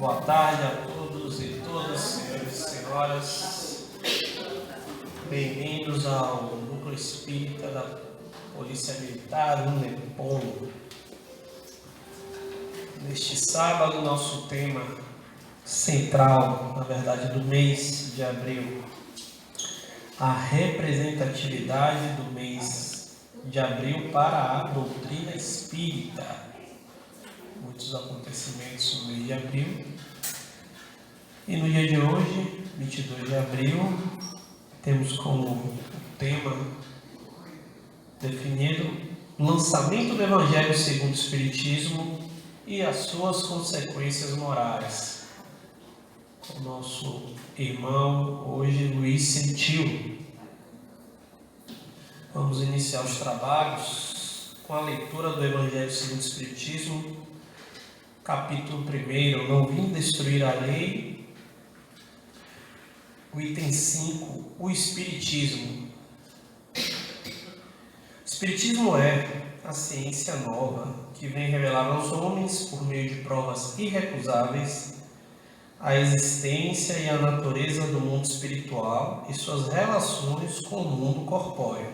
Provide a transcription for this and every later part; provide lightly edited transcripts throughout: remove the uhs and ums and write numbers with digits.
Boa tarde a todos e todas, senhores e senhoras. Bem-vindos ao Núcleo Espírita da Polícia Militar UNEPOM. Neste sábado, nosso tema central, na verdade, do mês de abril, a representatividade do mês de abril para a doutrina espírita. Muitos acontecimentos no mês de abril. E no dia de hoje, 22 de abril, temos como tema definido o lançamento do Evangelho segundo o Espiritismo e as suas consequências morais. O nosso irmão hoje, Luiz Sentiu. Vamos iniciar os trabalhos com a leitura do Evangelho segundo o Espiritismo, capítulo 1, não vim destruir a lei. O item 5, o Espiritismo. O Espiritismo é a ciência nova que vem revelar aos homens, por meio de provas irrecusáveis, a existência e a natureza do mundo espiritual e suas relações com o mundo corpóreo.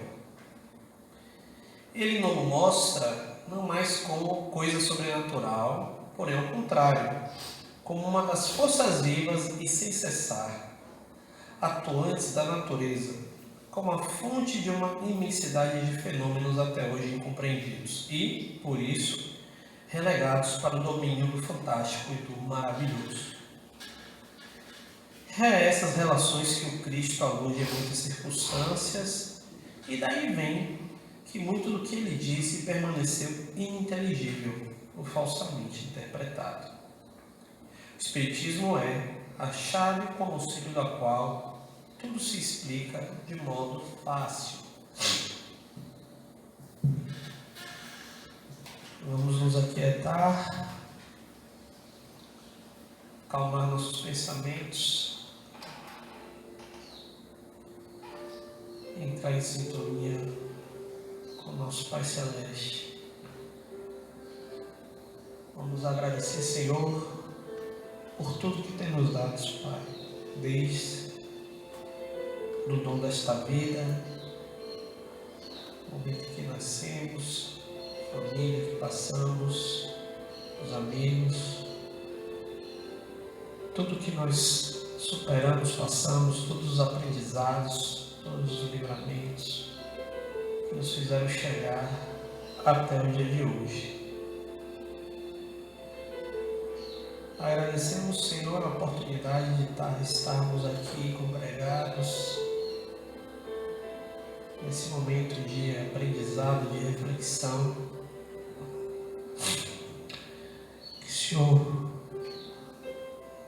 Ele não mostra não mais como coisa sobrenatural, porém ao contrário, como uma das forças vivas e sem cessar, atuantes da natureza, como a fonte de uma imensidade de fenômenos até hoje incompreendidos e, por isso, relegados para o domínio do fantástico e do maravilhoso. É essas relações que o Cristo alude em muitas circunstâncias, e daí vem que muito do que ele disse permaneceu ininteligível ou falsamente interpretado. O Espiritismo é a chave com o auxílio da qual tudo se explica de modo fácil. Vamos nos aquietar, acalmar nossos pensamentos, entrar em sintonia com o nosso Pai Celeste. Vamos agradecer, Senhor, por tudo que tem nos dado, Pai, desde o dom desta vida, o momento que nascemos, a família que passamos, os amigos, tudo que nós superamos, passamos, todos os aprendizados, todos os livramentos que nos fizeram chegar até o dia de hoje. Agradecemos, Senhor, a oportunidade de estarmos aqui congregados nesse momento de aprendizado, de reflexão. Que o Senhor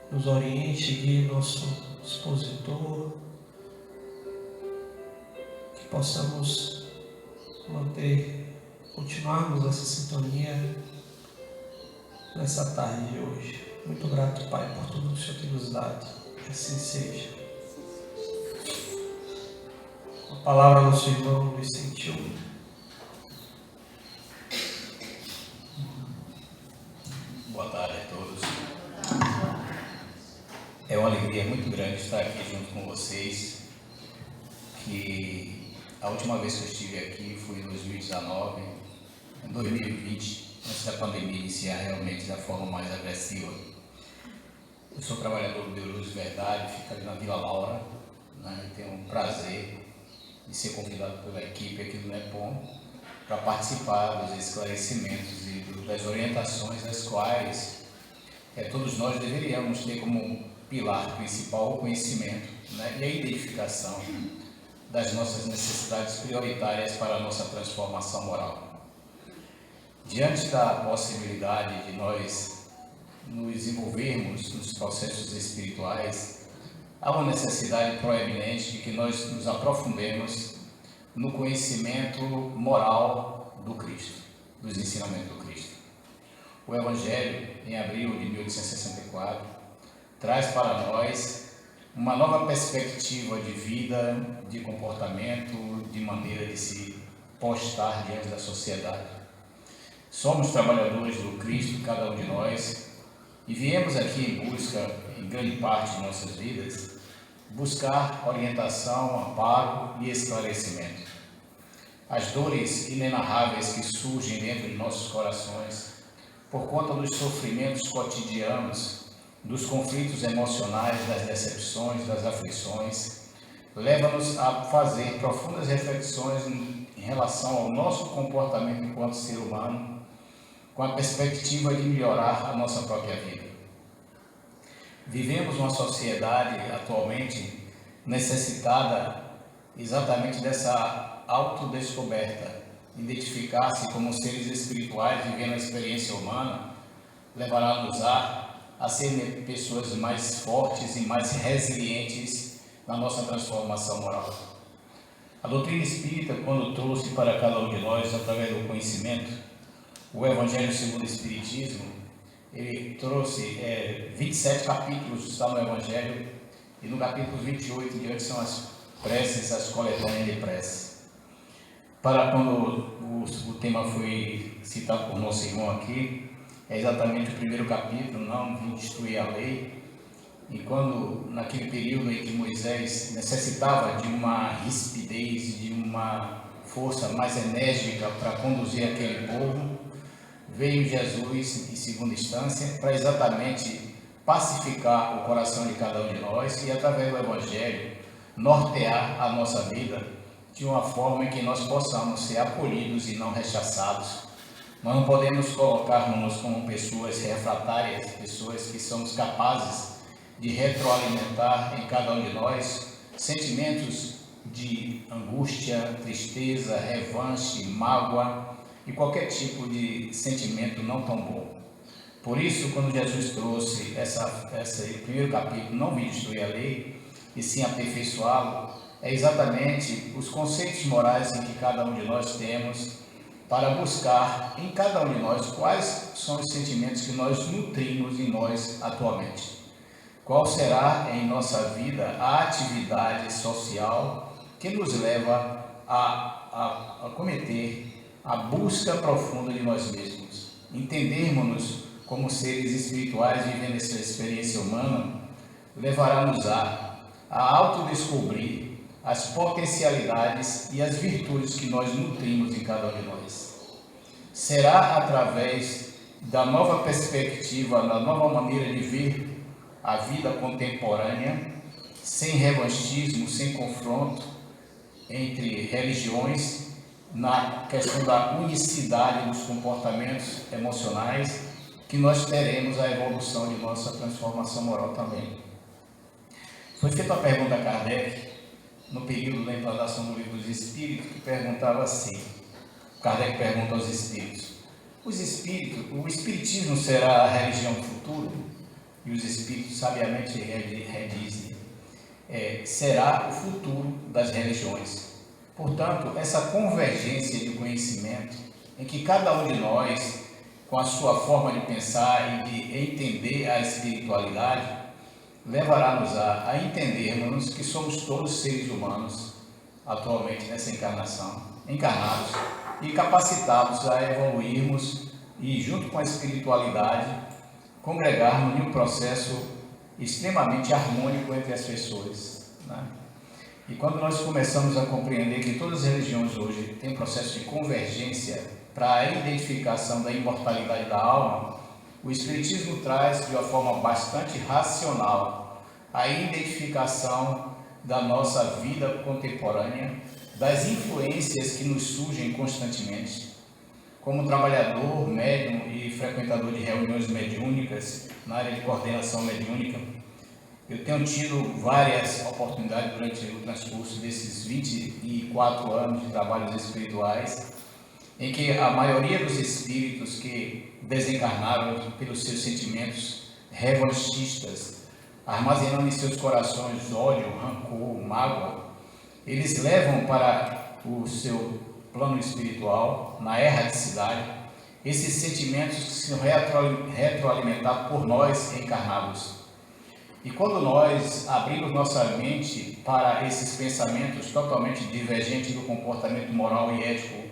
nos oriente, guie nosso expositor, que possamos continuarmos essa sintonia nessa tarde de hoje. Muito grato, Pai, por tudo que o Senhor tem nos dado. Que assim seja. A palavra do nosso irmão Luiz Sentiu. Boa tarde a todos. É uma alegria muito grande estar aqui junto com vocês. Que a última vez que eu estive aqui foi em 2019, em 2020, antes da pandemia iniciar realmente da forma mais agressiva. Eu sou trabalhador do Deus Luz Verdade, fico ali na Vila Laura, né? E tenho um prazer de ser convidado pela equipe aqui do NEPOM para participar dos esclarecimentos e das orientações das quais todos nós deveríamos ter como pilar principal o conhecimento, né? E a identificação das nossas necessidades prioritárias para a nossa transformação moral. Diante da possibilidade de nós nos envolvermos nos processos espirituais, há uma necessidade proeminente de que nós nos aprofundemos no conhecimento moral do Cristo, dos ensinamentos do Cristo. O Evangelho, em abril de 1864, traz para nós uma nova perspectiva de vida, de comportamento, de maneira de se postar diante da sociedade. Somos trabalhadores do Cristo, cada um de nós, E viemos aqui em busca, em grande parte de nossas vidas, buscar orientação, amparo e esclarecimento. As dores inenarráveis que surgem dentro de nossos corações, por conta dos sofrimentos cotidianos, dos conflitos emocionais, das decepções, das aflições, leva-nos a fazer profundas reflexões em relação ao nosso comportamento enquanto ser humano, com a perspectiva de melhorar a nossa própria vida. Vivemos uma sociedade atualmente necessitada exatamente dessa autodescoberta, identificar-se como seres espirituais, vivendo a experiência humana, levará-nos a ser pessoas mais fortes e mais resilientes na nossa transformação moral. A doutrina espírita, quando trouxe para cada um de nós, através do conhecimento, o Evangelho segundo o Espiritismo, ele trouxe 27 capítulos, está no Evangelho, e no capítulo 28 diante são as preces, as coletâneas de preces. Para quando o tema foi citado por nosso irmão aqui, é exatamente o primeiro capítulo, não vim destruir a lei. E quando, naquele período em que Moisés necessitava de uma rispidez, de uma força mais enérgica para conduzir aquele povo, veio Jesus, em segunda instância, para exatamente pacificar o coração de cada um de nós e, através do Evangelho, nortear a nossa vida de uma forma em que nós possamos ser acolhidos e não rechaçados. Nós não podemos colocar-nos como pessoas refratárias, pessoas que somos capazes de retroalimentar em cada um de nós sentimentos de angústia, tristeza, revanche, mágoa e qualquer tipo de sentimento não tão bom. Por isso, quando Jesus trouxe esse primeiro capítulo, não vim destruir a lei, e sim aperfeiçoá-lo, é exatamente os conceitos morais em que cada um de nós temos para buscar em cada um de nós quais são os sentimentos que nós nutrimos em nós atualmente. Qual será em nossa vida a atividade social que nos leva a cometer a busca profunda de nós mesmos, entendermos-nos como seres espirituais vivendo essa experiência humana, levará-nos a autodescobrir as potencialidades e as virtudes que nós nutrimos em cada um de nós. Será através da nova perspectiva, da nova maneira de ver a vida contemporânea, sem revanchismo, sem confronto entre religiões, na questão da unicidade dos comportamentos emocionais, que nós teremos a evolução de nossa transformação moral também. Foi feita uma pergunta a Kardec, no período da implantação do Livro dos Espíritos, que perguntava assim, Kardec pergunta aos Espíritos, o Espiritismo será a religião do futuro? E os Espíritos sabiamente redizem, será o futuro das religiões. Portanto, essa convergência de conhecimento, em que cada um de nós, com a sua forma de pensar e de entender a espiritualidade, levará-nos a entendermos que somos todos seres humanos, atualmente nessa encarnação, encarnados e capacitados a evoluirmos e, junto com a espiritualidade, congregarmos em um processo extremamente harmônico entre as pessoas, né? E quando nós começamos a compreender que todas as religiões hoje têm um processo de convergência para a identificação da imortalidade da alma, o Espiritismo traz de uma forma bastante racional a identificação da nossa vida contemporânea, das influências que nos surgem constantemente. Como trabalhador, médium e frequentador de reuniões mediúnicas, na área de coordenação mediúnica, eu tenho tido várias oportunidades durante o transcurso desses 24 anos de trabalhos espirituais, em que a maioria dos espíritos que desencarnaram pelos seus sentimentos revanchistas, armazenando em seus corações ódio, rancor, mágoa, eles levam para o seu plano espiritual, na erraticidade, esses sentimentos que são retroalimentados por nós encarnados. E quando nós abrimos nossa mente para esses pensamentos totalmente divergentes do comportamento moral e ético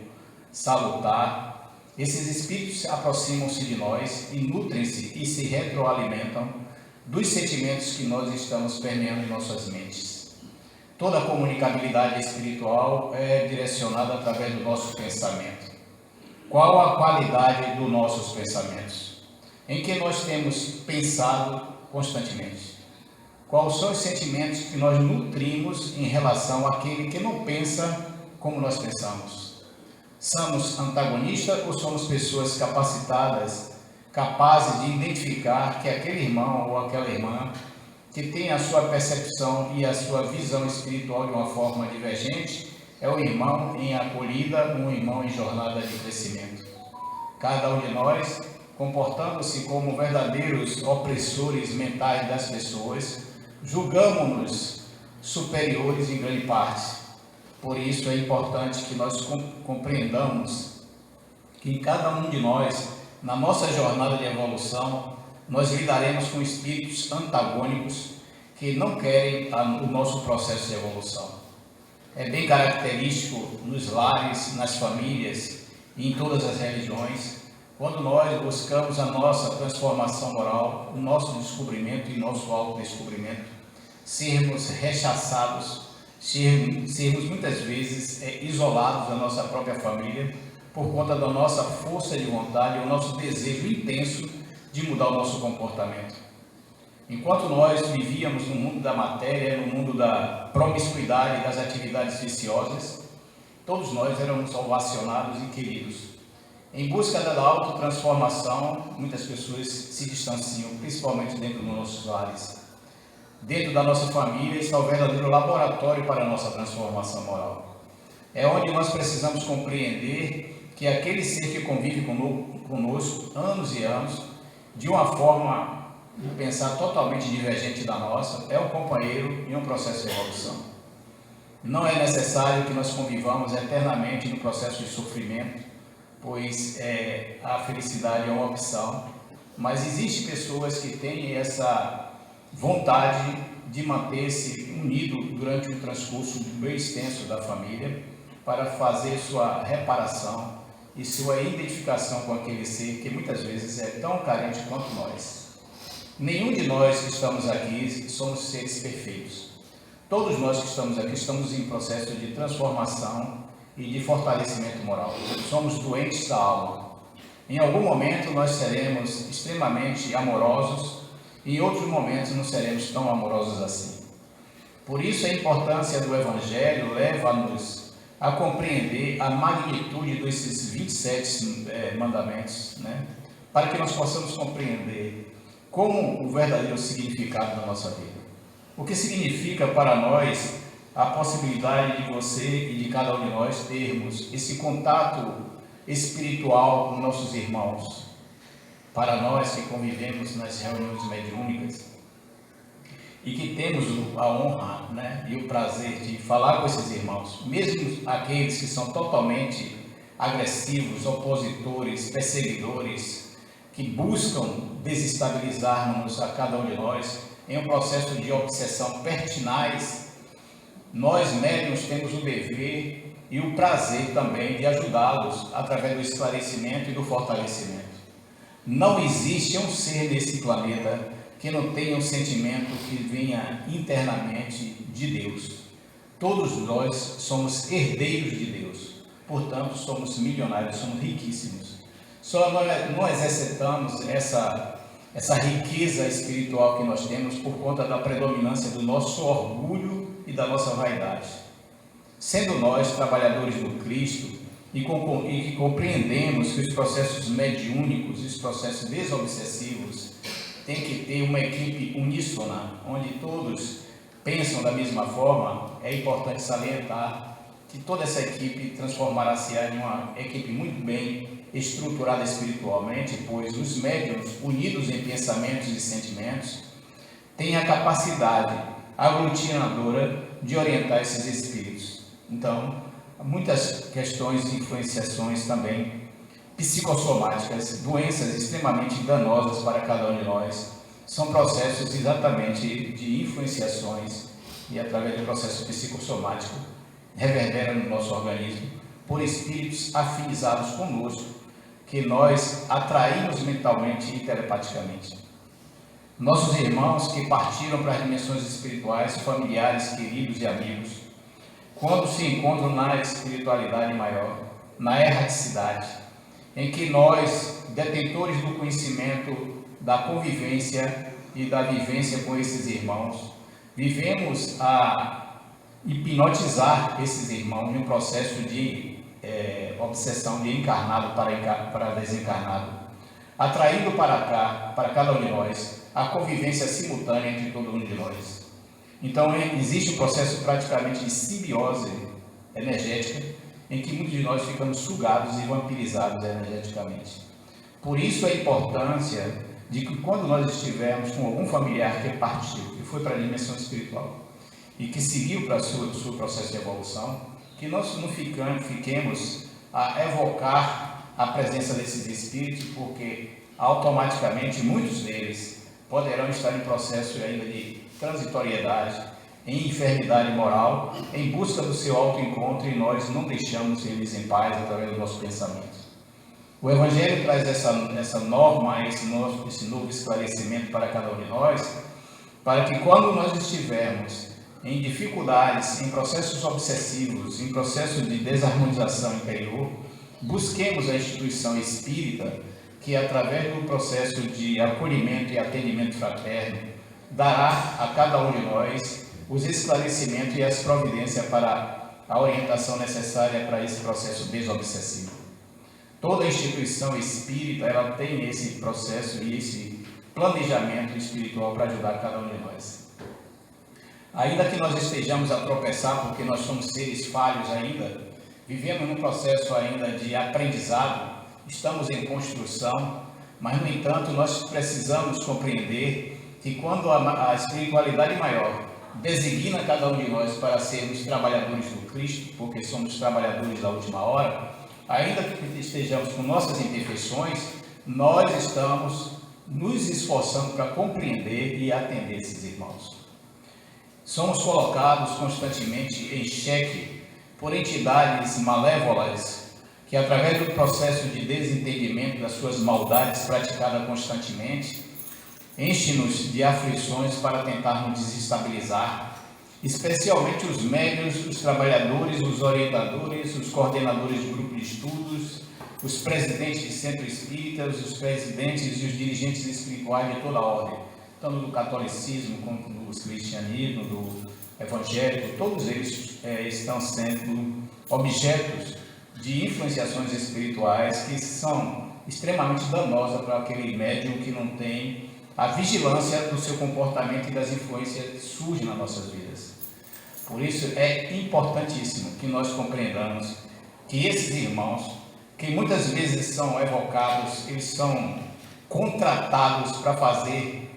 salutar, Esses espíritos aproximam-se de nós e nutrem-se e se retroalimentam dos sentimentos que nós estamos permeando em nossas mentes. Toda a comunicabilidade espiritual é direcionada através do nosso pensamento. Qual a qualidade dos nossos pensamentos? Em que nós temos pensado constantemente? Quais são os sentimentos que nós nutrimos em relação àquele que não pensa como nós pensamos? Somos antagonistas ou somos pessoas capacitadas, capazes de identificar que aquele irmão ou aquela irmã que tem a sua percepção e a sua visão espiritual de uma forma divergente é um irmão em acolhida, um irmão em jornada de crescimento? Cada um de nós, comportando-se como verdadeiros opressores mentais das pessoas, julgamos-nos superiores em grande parte. Por isso é importante que nós compreendamos que em cada um de nós, na nossa jornada de evolução, nós lidaremos com espíritos antagônicos que não querem o nosso processo de evolução. É bem característico nos lares, nas famílias e em todas as religiões, quando nós buscamos a nossa transformação moral, o nosso descobrimento e nosso autodescobrimento, sermos rechaçados, sermos muitas vezes isolados da nossa própria família por conta da nossa força de vontade e o nosso desejo intenso de mudar o nosso comportamento. Enquanto nós vivíamos no mundo da matéria, no mundo da promiscuidade e das atividades viciosas, todos nós éramos ovacionados e queridos. Em busca da autotransformação, muitas pessoas se distanciam, principalmente dentro dos nossos lares. Dentro da nossa família está o verdadeiro laboratório para a nossa transformação moral. É onde nós precisamos compreender que aquele ser que convive conosco anos e anos, de uma forma de pensar totalmente divergente da nossa, é um companheiro em um processo de evolução. Não é necessário que nós convivamos eternamente no processo de sofrimento, pois a felicidade é uma opção, mas existem pessoas que têm essa vontade de manter-se unido durante o transcurso bem extenso da família para fazer sua reparação e sua identificação com aquele ser que muitas vezes é tão carente quanto nós. Nenhum de nós que estamos aqui somos seres perfeitos. Todos nós que estamos aqui estamos em processo de transformação e de fortalecimento moral. Somos doentes da alma. Em algum momento nós seremos extremamente amorosos, em outros momentos não seremos tão amorosos assim. Por isso a importância do Evangelho leva-nos a compreender a magnitude desses 27 mandamentos, né? Para que nós possamos compreender como o verdadeiro significado da nossa vida. O que significa para nós a possibilidade de você e de cada um de nós termos esse contato espiritual com nossos irmãos. Para nós que convivemos nas reuniões mediúnicas e que temos a honra, né, e o prazer de falar com esses irmãos, mesmo aqueles que são totalmente agressivos, opositores, perseguidores, que buscam desestabilizar-nos a cada um de nós em um processo de obsessão pertinaz, nós médiuns temos o dever e o prazer também de ajudá-los através do esclarecimento e do fortalecimento. Não existe um ser nesse planeta que não tenha um sentimento que venha internamente de Deus. Todos nós somos herdeiros de Deus, portanto somos milionários, somos riquíssimos. Só nós não exercitamos essa riqueza espiritual que nós temos por conta da predominância do nosso orgulho e da nossa vaidade. Sendo nós trabalhadores do Cristo, e que compreendemos que os processos mediúnicos e os processos desobsessivos têm que ter uma equipe uníssona, onde todos pensam da mesma forma, é importante salientar que toda essa equipe transformará-se em uma equipe muito bem estruturada espiritualmente, pois os médiuns, unidos em pensamentos e sentimentos, têm a capacidade aglutinadora de orientar esses espíritos. Então, muitas questões e influenciações também psicossomáticas, doenças extremamente danosas para cada um de nós, são processos exatamente de influenciações e através do processo psicossomático reverbera no nosso organismo por espíritos afinizados conosco, que nós atraímos mentalmente e telepaticamente. Nossos irmãos que partiram para as dimensões espirituais, familiares, queridos e amigos, quando se encontram na espiritualidade maior, na erraticidade, em que nós, detentores do conhecimento, da convivência e da vivência com esses irmãos, vivemos a hipnotizar esses irmãos em um processo de obsessão de encarnado para desencarnado, atraindo para cá, para cada um de nós, a convivência simultânea entre todo um de nós. Então, existe um processo praticamente de simbiose energética, em que muitos de nós ficamos sugados e vampirizados energeticamente. Por isso a importância de que quando nós estivermos com algum familiar que partiu, que foi para a dimensão espiritual, e que seguiu para o seu processo de evolução, que nós não fiquemos a evocar a presença desses espíritos, porque automaticamente muitos deles poderão estar em processo ainda de transitoriedade, em enfermidade moral, em busca do seu autoencontro, e nós não deixamos eles em paz através do nosso pensamento. O Evangelho traz essa norma, esse novo esclarecimento para cada um de nós, para que quando nós estivermos em dificuldades, em processos obsessivos, em processos de desarmonização interior, busquemos a instituição espírita que, através do processo de acolhimento e atendimento fraterno, dará a cada um de nós os esclarecimentos e as providências para a orientação necessária para esse processo desobsessivo. Toda instituição espírita, ela tem esse processo e esse planejamento espiritual para ajudar cada um de nós. Ainda que nós estejamos a tropeçar, porque nós somos seres falhos ainda, vivemos num processo ainda de aprendizado, estamos em construção, mas, no entanto, nós precisamos compreender que quando a espiritualidade maior designa cada um de nós para sermos trabalhadores do Cristo, porque somos trabalhadores da última hora, ainda que estejamos com nossas imperfeições, nós estamos nos esforçando para compreender e atender esses irmãos. Somos colocados constantemente em xeque por entidades malévolas que, através do processo de desentendimento das suas maldades praticadas constantemente, enche-nos de aflições para tentar nos desestabilizar, especialmente os médiuns, os trabalhadores, os orientadores, os coordenadores de grupos de estudos, os presidentes de centro espíritas, os presidentes e os dirigentes espirituais de toda a ordem, tanto do catolicismo como do cristianismo, do evangélico. Todos eles estão sendo objetos de influenciações espirituais que são extremamente danosas para aquele médium que não tem a vigilância do seu comportamento e das influências que surgem nas nossas vidas. Por isso é importantíssimo que nós compreendamos que esses irmãos, que muitas vezes são evocados, eles são contratados para fazer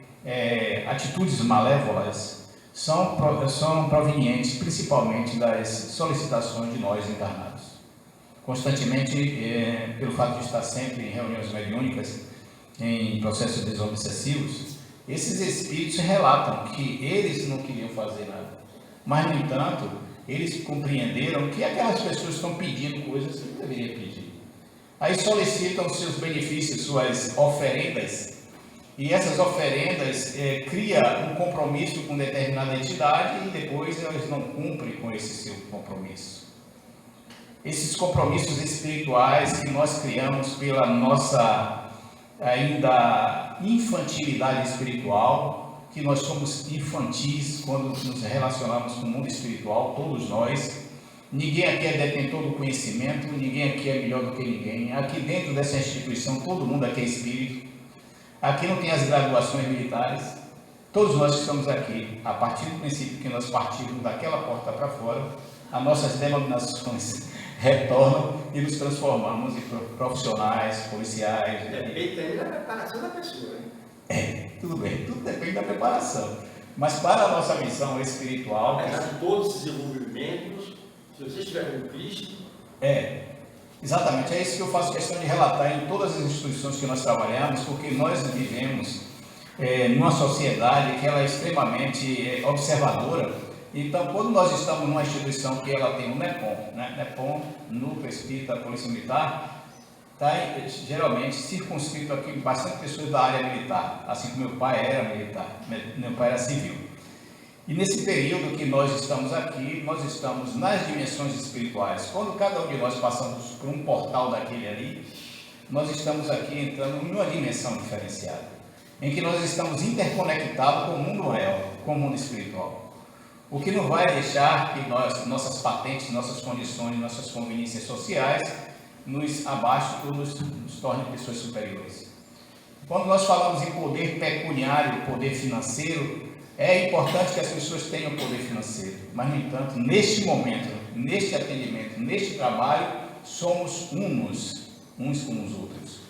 atitudes malévolas, são provenientes principalmente das solicitações de nós encarnados. Constantemente, pelo fato de estar sempre em reuniões mediúnicas, em processos desobsessivos, esses espíritos relatam que eles não queriam fazer nada, mas, no entanto, eles compreenderam que aquelas pessoas estão pedindo coisas que não deveriam pedir. Aí solicitam seus benefícios, suas oferendas, e essas oferendas criam um compromisso com determinada entidade e depois elas não cumprem com esse seu compromisso. Esses compromissos espirituais que nós criamos pela nossa ainda infantilidade espiritual, que nós somos infantis quando nos relacionamos com o mundo espiritual, todos nós. Ninguém aqui é detentor do conhecimento, ninguém aqui é melhor do que ninguém. Aqui dentro dessa instituição, todo mundo aqui é espírito. Aqui não tem as graduações militares. Todos nós que estamos aqui, a partir do princípio que nós partimos daquela porta para fora, as nossas denominações retornam e nos transformamos em profissionais, policiais. Depende também da preparação da pessoa, hein? Tudo bem, tudo depende da preparação. Mas para a nossa missão espiritual... Apesar de todos esses envolvimentos, se você estiver com Cristo... Exatamente, é isso que eu faço questão de relatar em todas as instituições que nós trabalhamos, porque nós vivemos numa sociedade que ela é extremamente observadora. Então, quando nós estamos numa instituição que ela tem um NEPOM, né? NEPOM, Núcleo Espírita Polícia Militar, está geralmente circunscrito aqui bastante pessoas da área militar, assim como meu pai era militar, meu pai era civil. E nesse período que nós estamos aqui, nós estamos nas dimensões espirituais. Quando cada um de nós passamos por um portal daquele ali, nós estamos aqui entrando em uma dimensão diferenciada, em que nós estamos interconectados com o mundo real, com o mundo espiritual. O que não vai deixar que nossas patentes, nossas condições, nossas conveniências sociais nos abaixem ou nos tornem pessoas superiores. Quando nós falamos em poder pecuniário, poder financeiro, é importante que as pessoas tenham poder financeiro, mas, no entanto, neste momento, neste atendimento, neste trabalho, somos uns com os outros.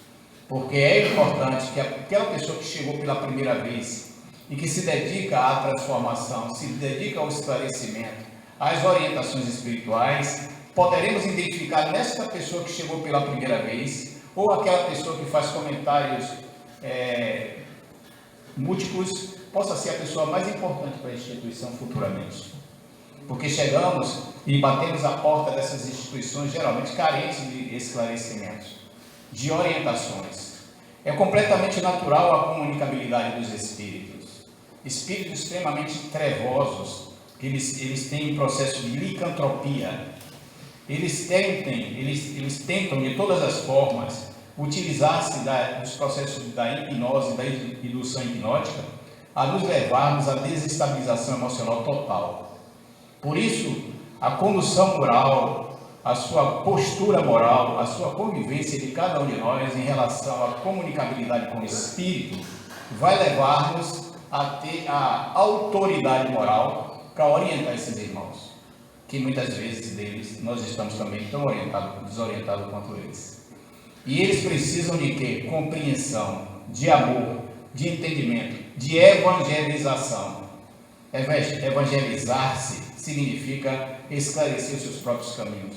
Porque é importante que aquela pessoa que chegou pela primeira vez e que se dedica à transformação, se dedica ao esclarecimento, às orientações espirituais, poderemos identificar nesta pessoa que chegou pela primeira vez, ou aquela pessoa que faz comentários múltiplos, possa ser a pessoa mais importante para a instituição futuramente. Porque chegamos e batemos a porta dessas instituições geralmente carentes de esclarecimentos, de orientações. É completamente natural a comunicabilidade dos espíritos. Espíritos extremamente trevosos, que eles têm um processo de licantropia. Eles tentam de todas as formas utilizar-se dos processos da hipnose, da indução hipnótica, a nos levarmos à desestabilização emocional total. Por isso, a condução moral, a sua postura moral, a sua convivência de cada um de nós em relação à comunicabilidade com o espírito, vai levar-nos a ter a autoridade moral para orientar esses irmãos, que muitas vezes deles nós estamos também tão desorientados quanto eles. E eles precisam de quê? Compreensão, de amor, de entendimento, de evangelização. Evangelizar-se significa esclarecer os seus próprios caminhos.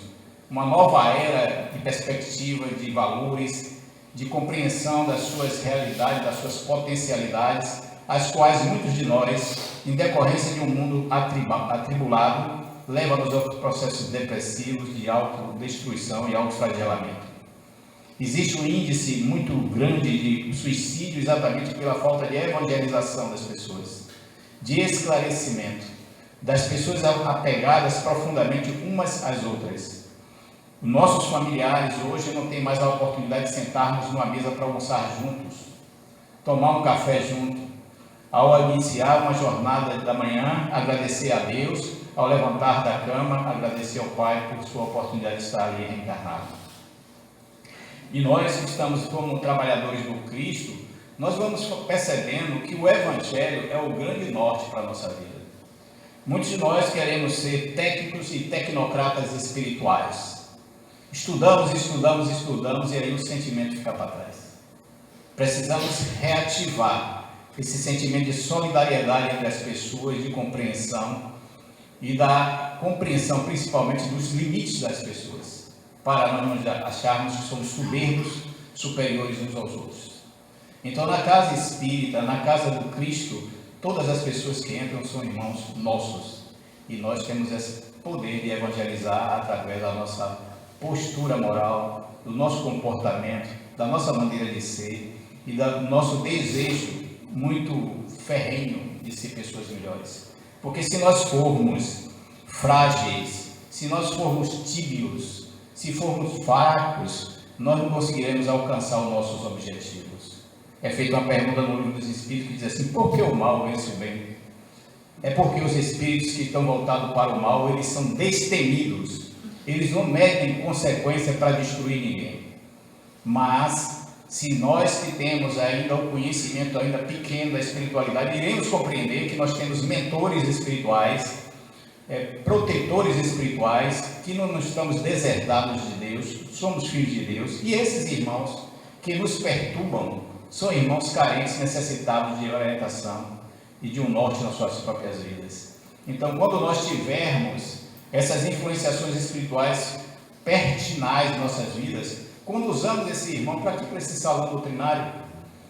Uma nova era de perspectiva, de valores, de compreensão das suas realidades, das suas potencialidades, as quais muitos de nós, em decorrência de um mundo atribulado, levam-nos a processos depressivos, de autodestruição e autoflagelamento. Existe um índice muito grande de suicídio exatamente pela falta de evangelização das pessoas, de esclarecimento, das pessoas apegadas profundamente umas às outras. Nossos familiares hoje não têm mais a oportunidade de sentarmos numa mesa para almoçar juntos, tomar um café junto, ao iniciar uma jornada da manhã, agradecer a Deus, ao levantar da cama, agradecer ao Pai por sua oportunidade de estar ali reencarnado. E nós que estamos como trabalhadores do Cristo, nós vamos percebendo que o Evangelho é o grande norte para a nossa vida. Muitos de nós queremos ser técnicos e tecnocratas espirituais. Estudamos e aí o sentimento fica para trás. Precisamos reativar esse sentimento de solidariedade entre as pessoas, de compreensão e da compreensão principalmente dos limites das pessoas, para nós não acharmos que somos soberbos, superiores uns aos outros. Então, na casa espírita, na casa do Cristo, todas as pessoas que entram são irmãos nossos, e nós temos esse poder de evangelizar através da nossa postura moral, do nosso comportamento, da nossa maneira de ser e do nosso desejo muito ferrenho de ser pessoas melhores. Porque se nós formos frágeis, se nós formos tíbios, se formos fracos, nós não conseguiremos alcançar os nossos objetivos. É feita uma pergunta no Livro dos Espíritos que diz assim: por que o mal vence o bem? É porque os espíritos que estão voltados para o mal, eles são destemidos, eles não medem consequência para destruir ninguém. Mas se nós que temos ainda o conhecimento ainda pequeno da espiritualidade, iremos compreender que nós temos mentores espirituais, protetores espirituais, que não estamos deserdados de Deus, somos filhos de Deus, e esses irmãos que nos perturbam são irmãos carentes, necessitados de orientação e de um norte nas suas próprias vidas. Então, quando nós tivermos essas influenciações espirituais pertinaz em nossas vidas, conduzamos esse irmão para aqui, para esse salão doutrinário,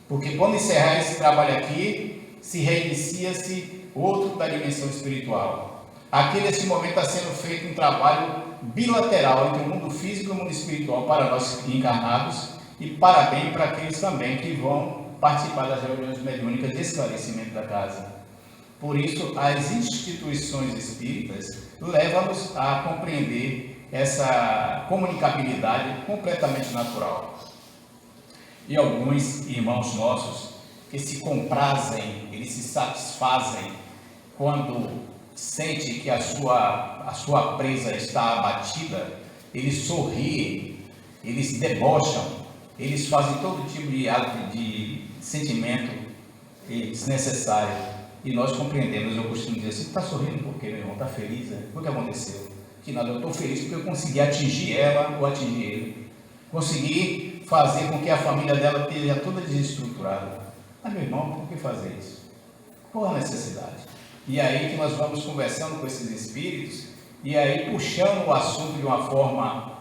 porque quando encerrar esse trabalho aqui, se reinicia-se outro da dimensão espiritual. Aqui nesse momento está sendo feito um trabalho bilateral entre o mundo físico e o mundo espiritual para nós encarnados, e parabéns para aqueles também que vão participar das reuniões mediúnicas de esclarecimento da casa. Por isso, as instituições espíritas levam-nos a compreender essa comunicabilidade completamente natural. E alguns irmãos nossos que se comprazem, eles se satisfazem quando sente que a sua presa está abatida, eles sorriem, eles debocham, eles fazem todo tipo de sentimento desnecessário. E nós compreendemos, eu costumo dizer, você está sorrindo por quê, meu irmão? Está feliz? Né? O que aconteceu? Que nada, eu estou feliz porque eu consegui atingir ela ou atingir ele. Consegui fazer com que a família dela esteja toda desestruturada. Mas, meu irmão, por que fazer isso? Qual a necessidade? E aí que nós vamos conversando com esses espíritos, e aí puxando o assunto de uma forma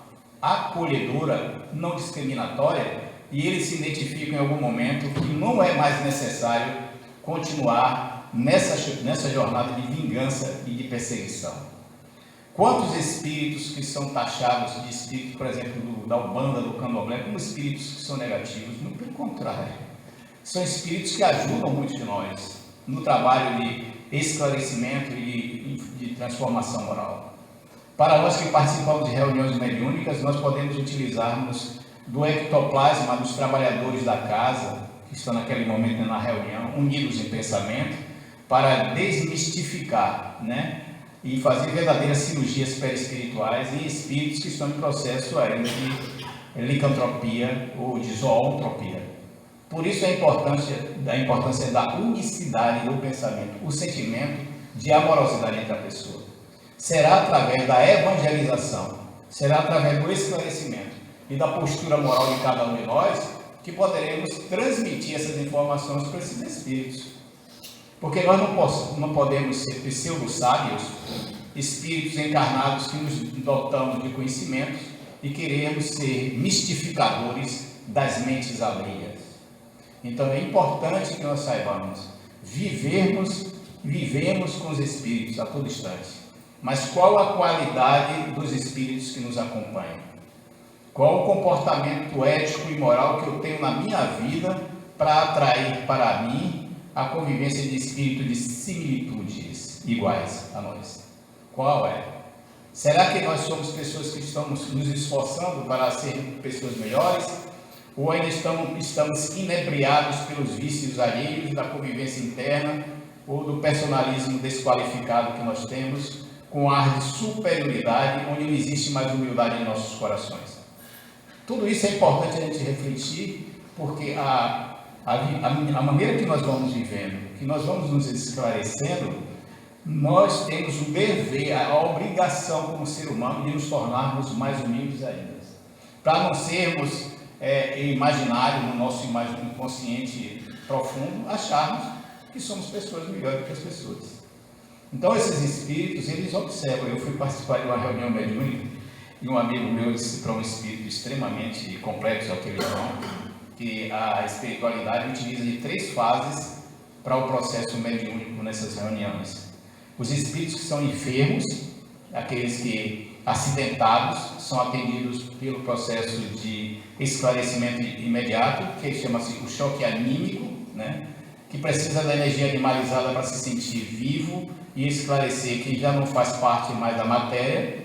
acolhedora, não discriminatória, e eles se identificam em algum momento que não é mais necessário continuar nessa jornada de vingança e de perseguição. Quantos espíritos que são taxados de espíritos, por exemplo, da Umbanda, do Candomblé, como espíritos que são negativos? Não, pelo contrário. São espíritos que ajudam muitos de nós no trabalho de esclarecimento e de transformação moral. Para nós que participamos de reuniões mediúnicas, nós podemos utilizarmos do ectoplasma dos trabalhadores da casa, que estão naquele momento na reunião, unidos em pensamento, para desmistificar, né? E fazer verdadeiras cirurgias perispirituais em espíritos que estão em processo ainda de licantropia ou de zoantropia. Por isso a importância da unicidade do pensamento, o sentimento de amorosidade entre a pessoa. Será através da evangelização, será através do esclarecimento e da postura moral de cada um de nós que poderemos transmitir essas informações para esses espíritos. Porque nós não podemos ser pseudo-sábios, espíritos encarnados que nos dotamos de conhecimentos e queremos ser mistificadores das mentes alheias. Então é importante que nós saibamos, vivemos com os espíritos a todo instante. Mas qual a qualidade dos espíritos que nos acompanham? Qual o comportamento ético e moral que eu tenho na minha vida para atrair para mim a convivência de espírito de similitudes iguais a nós? Qual é? Será que nós somos pessoas que estamos nos esforçando para ser pessoas melhores? Ou ainda estamos inebriados pelos vícios alheios da convivência interna ou do personalismo desqualificado que nós temos, com ar de superioridade, onde não existe mais humildade em nossos corações? Tudo isso é importante a gente refletir, porque a maneira que nós vamos vivendo, que nós vamos nos esclarecendo, nós temos o dever, a obrigação como ser humano de nos tornarmos mais humildes ainda, para não sermos imaginário no nosso inconsciente profundo, acharmos que somos pessoas melhores que as pessoas. Então esses espíritos, eles observam. Eu fui participar de uma reunião mediúnica e um amigo meu disse para um espírito extremamente complexo, aquele irmão, que a espiritualidade utiliza de 3 fases para o processo mediúnico nessas reuniões. Os espíritos que são enfermos, aqueles que acidentados, são atendidos pelo processo de esclarecimento imediato, que chama-se o choque anímico, né? Que precisa da energia animalizada para se sentir vivo e esclarecer que já não faz parte mais da matéria.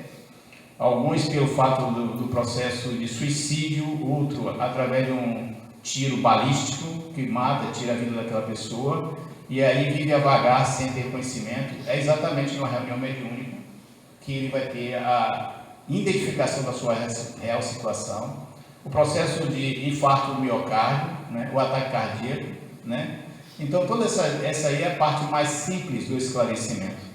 Alguns pelo fato do processo de suicídio, outro através de um tiro balístico que mata, tira a vida daquela pessoa, e aí vive a vagar sem ter conhecimento. É exatamente numa reunião mediúnica que ele vai ter a identificação da sua real situação, o processo de infarto do miocárdio, né, o ataque cardíaco, né? Então toda essa aí é a parte mais simples do esclarecimento.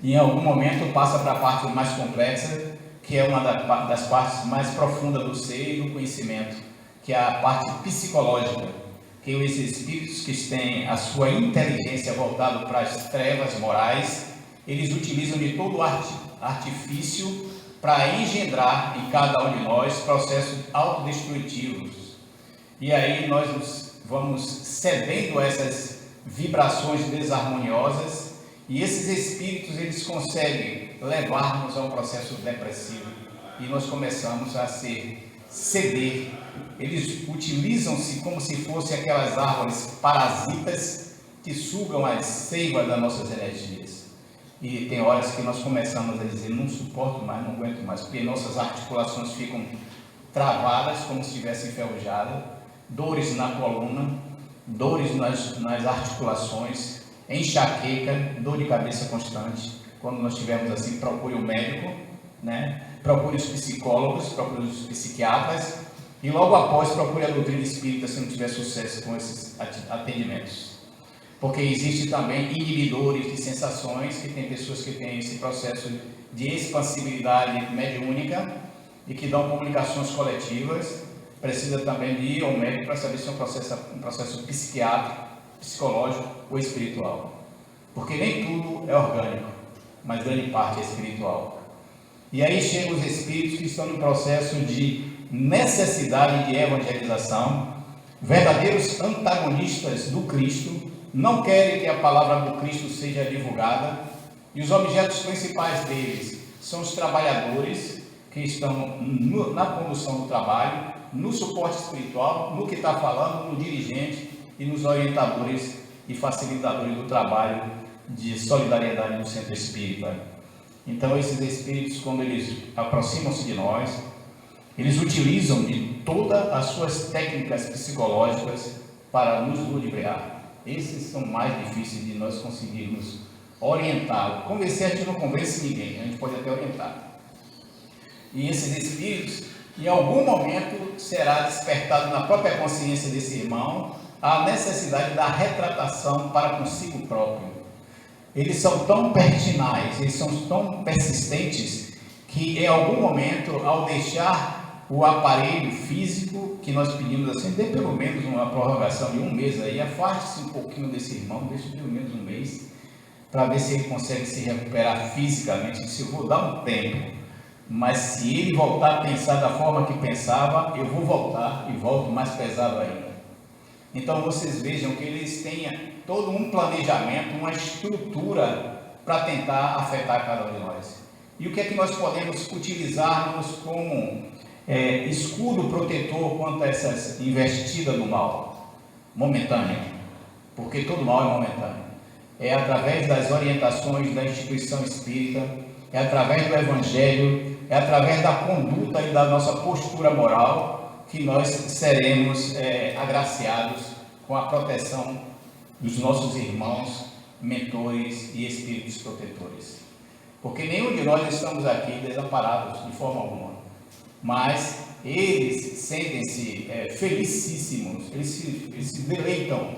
E em algum momento passa para a parte mais complexa, que é uma das partes mais profundas do ser e do conhecimento, que é a parte psicológica, que os espíritos que têm a sua inteligência voltada para as trevas morais, eles utilizam de todo o artifício para engendrar em cada um de nós processos autodestrutivos. E aí nós vamos cedendo a essas vibrações desarmoniosas, e esses espíritos, eles conseguem levar-nos a um processo depressivo, e nós começamos a ser ceder. Eles utilizam-se como se fossem aquelas árvores parasitas que sugam as seivas das nossas energias. E tem horas que nós começamos a dizer, não suporto mais, não aguento mais, porque nossas articulações ficam travadas, como se estivessem enferrujadas, dores na coluna, dores nas articulações, enxaqueca, dor de cabeça constante. Quando nós estivermos assim, procure o médico, né? Procure os psicólogos, procure os psiquiatras e logo após procure a doutrina espírita se não tiver sucesso com esses atendimentos. Porque existe também inibidores de sensações, que tem pessoas que têm esse processo de expansibilidade mediúnica e que dão comunicações coletivas. Precisa também de ir ao médico para saber se é um processo psiquiátrico, psicológico ou espiritual. Porque nem tudo é orgânico, mas grande parte é espiritual. E aí chegam os espíritos que estão no processo de necessidade de evangelização, verdadeiros antagonistas do Cristo, não querem que a palavra do Cristo seja divulgada, e os objetos principais deles são os trabalhadores que estão na condução do trabalho, no suporte espiritual, no que está falando, no dirigente e nos orientadores e facilitadores do trabalho de solidariedade no centro espírita. Então esses espíritos, quando eles aproximam-se de nós, eles utilizam de todas as suas técnicas psicológicas para nos ludibriar. Esses são mais difíceis de nós conseguirmos orientar. Convencer, a gente não convence ninguém, a gente pode até orientar. E esses espíritos, em algum momento, será despertado na própria consciência desse irmão a necessidade da retratação para consigo próprio. Eles são tão pertinaz, eles são tão persistentes, que em algum momento, ao deixar o aparelho físico, que nós pedimos assim, dê pelo menos uma prorrogação de 1 mês aí, afaste-se um pouquinho desse irmão, deixe pelo menos 1 mês, para ver se ele consegue se recuperar fisicamente. Se eu vou dar um tempo, mas se ele voltar a pensar da forma que pensava, eu vou voltar e volto mais pesado ainda. Então vocês vejam que eles têm todo um planejamento, uma estrutura para tentar afetar cada um de nós. E o que é que nós podemos utilizarmos como escudo protetor contra essas investidas do mal? Momentâneo, porque todo mal é momentâneo. É através das orientações da instituição espírita, é através do evangelho, é através da conduta e da nossa postura moral que nós seremos agraciados com a proteção dos nossos irmãos, mentores e espíritos protetores. Porque nenhum de nós estamos aqui desamparados de forma alguma, mas eles sentem-se felicíssimos, eles se deleitam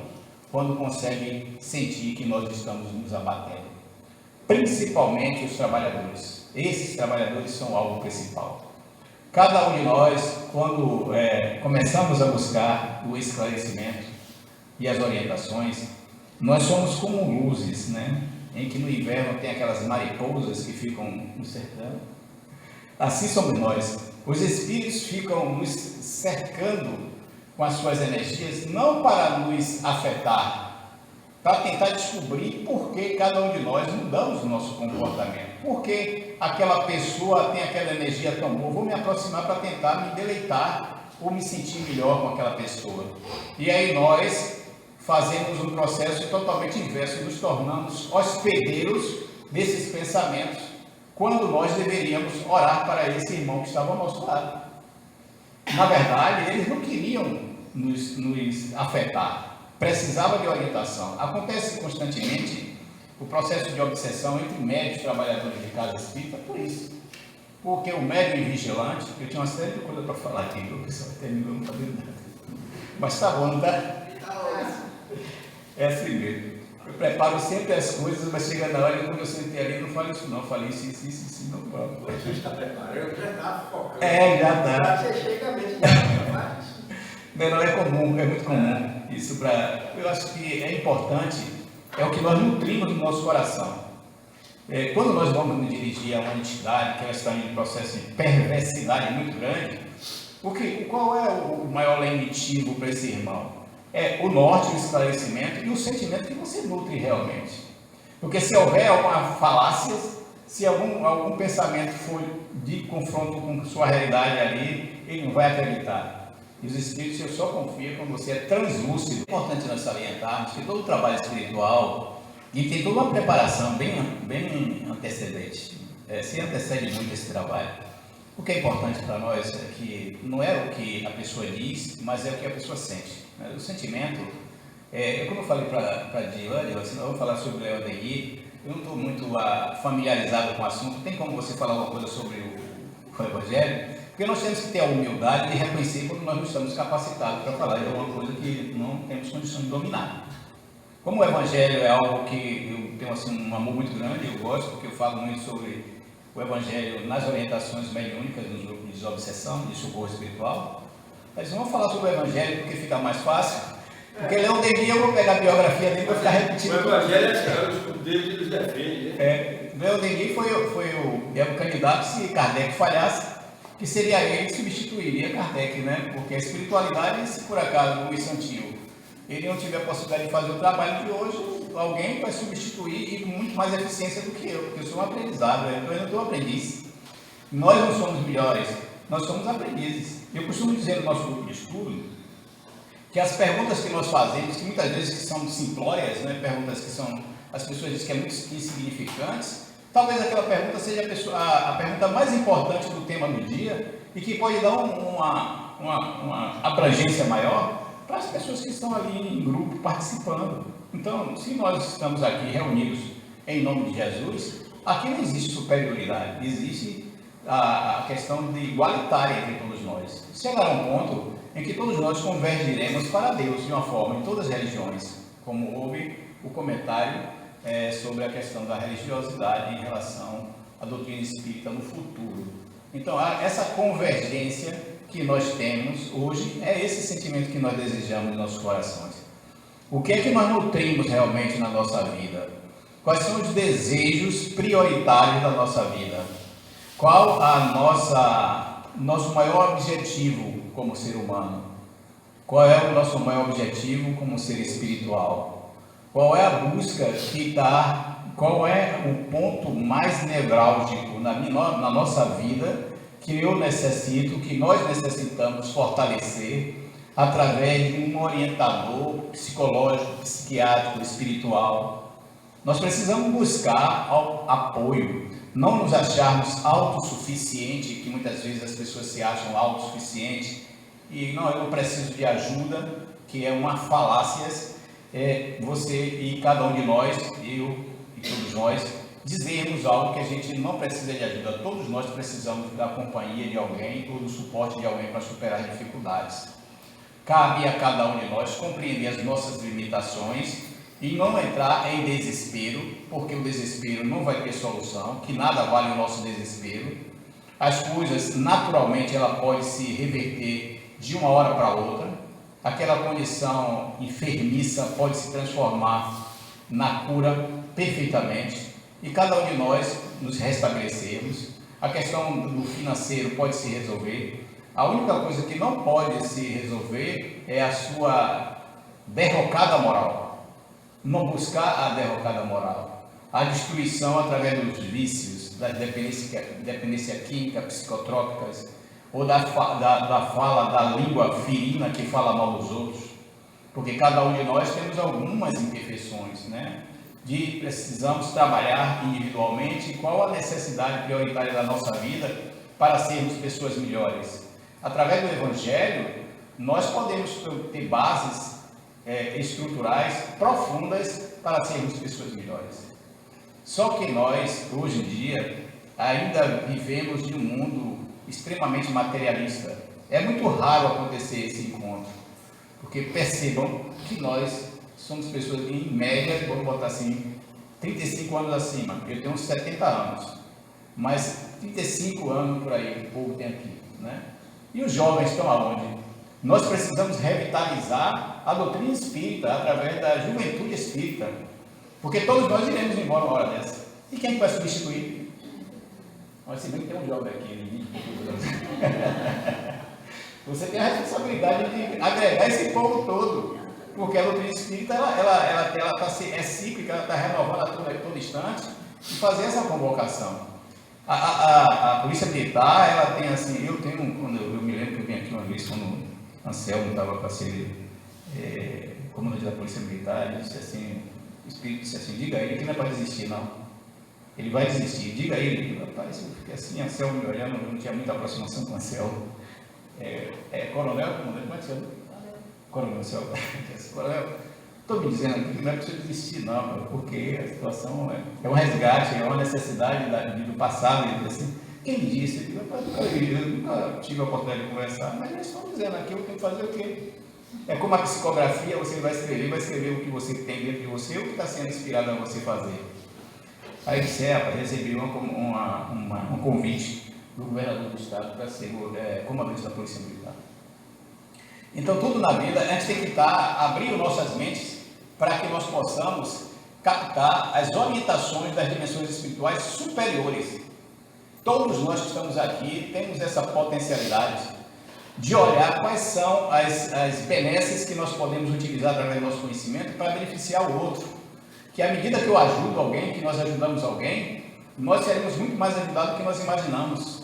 quando conseguem sentir que nós estamos nos abatendo. Principalmente os trabalhadores. Esses trabalhadores são o alvo principal. Cada um de nós, quando começamos a buscar o esclarecimento e as orientações, nós somos como luzes, né? Em que no inverno tem aquelas mariposas que ficam nos cercando. Assim somos nós. Os espíritos ficam nos cercando com as suas energias, não para nos afetar, para tentar descobrir por que cada um de nós mudamos o nosso comportamento. Por que aquela pessoa tem aquela energia tão boa? Vou me aproximar para tentar me deleitar ou me sentir melhor com aquela pessoa. E aí nós fazemos um processo totalmente inverso, nos tornamos hospedeiros desses pensamentos, quando nós deveríamos orar para esse irmão que estava ao nosso lado. Na verdade, eles não queriam nos afetar, precisava de orientação. Acontece constantemente o processo de obsessão entre médios e trabalhadores de casa espírita por isso. Porque o médium e vigilante, eu tinha uma série de coisas para falar aqui, o pessoal terminou não sabendo nada. Mas tá bom, não tá? É assim mesmo. Eu preparo sempre as coisas, mas chega na hora, quando eu sentei ali, não falo isso não, falei isso, não vamos. Você está preparado? Eu já estava focando. Já está. Você chega mesmo, já faz. Não é comum, é muito comum. Isso eu acho que é importante, é o que nós nutrimos no nosso coração. Quando nós vamos nos dirigir a uma entidade que ela está em um processo de perversidade muito grande, qual é o maior lenitivo para esse irmão? É o norte, o esclarecimento e o sentimento que você nutre realmente. Porque se houver alguma falácia, se algum pensamento for de confronto com sua realidade ali, ele não vai acreditar. E os espíritos eu só confio quando você é translúcido. É importante nós salientarmos que todo o trabalho espiritual e tem toda uma preparação bem antecedente. Se antecede muito esse trabalho. O que é importante para nós é que não é o que a pessoa diz, mas é o que a pessoa sente. O sentimento, como eu falei para a Dilane, nós vamos falar sobre o Denis, eu não estou muito familiarizado com o assunto. Tem como você falar alguma coisa sobre o Evangelho? Porque nós temos que ter a humildade de reconhecer quando nós não estamos capacitados para falar de alguma coisa que não temos condições de dominar. Como o Evangelho é algo que eu tenho assim, um amor muito grande, eu gosto, porque eu falo muito sobre o Evangelho nas orientações mediúnicas, nos grupos de desobsessão, de socorro espiritual. Mas vamos falar sobre o Evangelho porque fica mais fácil. Porque Leon Denis, eu vou pegar a biografia dele e vou ficar repetindo. O Evangelho é o escudo dele que eles defendem. Leon Denis foi o candidato, se Kardec falhasse, que seria ele que substituiria Kardec, né? Porque a espiritualidade, se por acaso o Santinho ele não tiver a possibilidade de fazer o trabalho de hoje, alguém vai substituir e com muito mais eficiência do que eu, porque eu sou um aprendizado, eu ainda estou aprendiz. Nós não somos melhores, nós somos aprendizes. Eu costumo dizer no nosso grupo de estudo que as perguntas que nós fazemos, que muitas vezes que são simplórias, né? Perguntas que as pessoas dizem que é muito insignificantes, talvez aquela pergunta seja a pergunta mais importante do tema do dia e que pode dar uma abrangência maior para as pessoas que estão ali em grupo participando. Então, se nós estamos aqui reunidos em nome de Jesus, aqui não existe superioridade, existe a questão de igualitária entre todos nós. Chegará um ponto em que todos nós convergiremos para Deus de uma forma, em todas as religiões, como houve o comentário sobre a questão da religiosidade em relação à doutrina espírita no futuro. Então, essa convergência que nós temos hoje é esse sentimento que nós desejamos em nossos corações. O que é que nós nutrimos realmente na nossa vida? Quais são os desejos prioritários da nossa vida? Qual nosso maior objetivo como ser humano? Qual é o nosso maior objetivo como ser espiritual? Qual é a busca qual é o ponto mais nevrálgico na nossa vida que eu necessito, que nós necessitamos fortalecer através de um orientador psicológico, psiquiátrico, espiritual? Nós precisamos buscar apoio, não nos acharmos autossuficientes, que muitas vezes as pessoas se acham autossuficientes e não, eu preciso de ajuda, que é uma falácia, você e cada um de nós, eu e todos nós, dizermos algo que a gente não precisa de ajuda. Todos nós precisamos da companhia de alguém ou do suporte de alguém para superar as dificuldades. Cabe a cada um de nós compreender as nossas limitações e não entrar em desespero, porque o desespero não vai ter solução, que nada vale o nosso desespero. As coisas, naturalmente, ela pode se reverter de uma hora para outra. Aquela condição enfermiça pode se transformar na cura perfeitamente. E cada um de nós nos restabelecermos. A questão do financeiro pode se resolver. A única coisa que não pode se resolver é a sua derrocada moral. Não buscar a derrocada moral. A destruição através dos vícios, das dependência química, psicotrópicas, ou da fala da língua ferina que fala mal dos outros. Porque cada um de nós temos algumas imperfeições, né? Precisamos trabalhar individualmente qual a necessidade prioritária da nossa vida para sermos pessoas melhores. Através do Evangelho, nós podemos ter bases estruturais profundas para sermos pessoas melhores. Só que nós, hoje em dia, ainda vivemos em um mundo extremamente materialista. É muito raro acontecer esse encontro, porque percebam que nós somos pessoas, em média, vamos botar assim, 35 anos acima. Eu tenho uns 70 anos, mas 35 anos por aí, o povo tem aqui, né? E os jovens estão aonde? Nós precisamos revitalizar a doutrina espírita através da juventude espírita, porque todos nós iremos embora uma hora dessa. E quem vai substituir? Mas se bem que tem um jovem aqui, de 20 anos. Você tem a responsabilidade de agregar esse povo todo. Porque a doutrina espírita é cíclica, ela está renovando a todo instante e fazer essa convocação. A polícia militar, ela tem assim, quando eu me lembro que uma vez quando Anselmo estava para ser comandante da Polícia Militar, ele disse assim, o Espírito disse assim, diga a ele que não é para desistir, não. Ele vai desistir, diga a ele. Rapaz, eu fiquei assim, Anselmo me olhando, eu não tinha muita aproximação com Anselmo. Coronel, como é que chama? Coronel Anselmo. Coronel, estou me dizendo aqui que não é para você desistir, não, porque a situação é um resgate, é uma necessidade do passado, ele disse assim. Quem disse? Eu nunca tive a oportunidade de conversar, mas eles estão dizendo aqui, eu tenho que fazer o quê? É como a psicografia, você vai escrever o que você tem dentro de você, o que está sendo inspirado a você fazer. Aí disse, recebi um convite do governador do estado para ser comandante da Polícia Militar. Então, tudo na vida, a gente tem que abrir nossas mentes para que nós possamos captar as orientações das dimensões espirituais superiores. Todos nós que estamos aqui temos essa potencialidade de olhar quais são as benesses que nós podemos utilizar através do nosso conhecimento para beneficiar o outro. Que à medida que eu ajudo alguém, que nós ajudamos alguém, nós seremos muito mais ajudados do que nós imaginamos.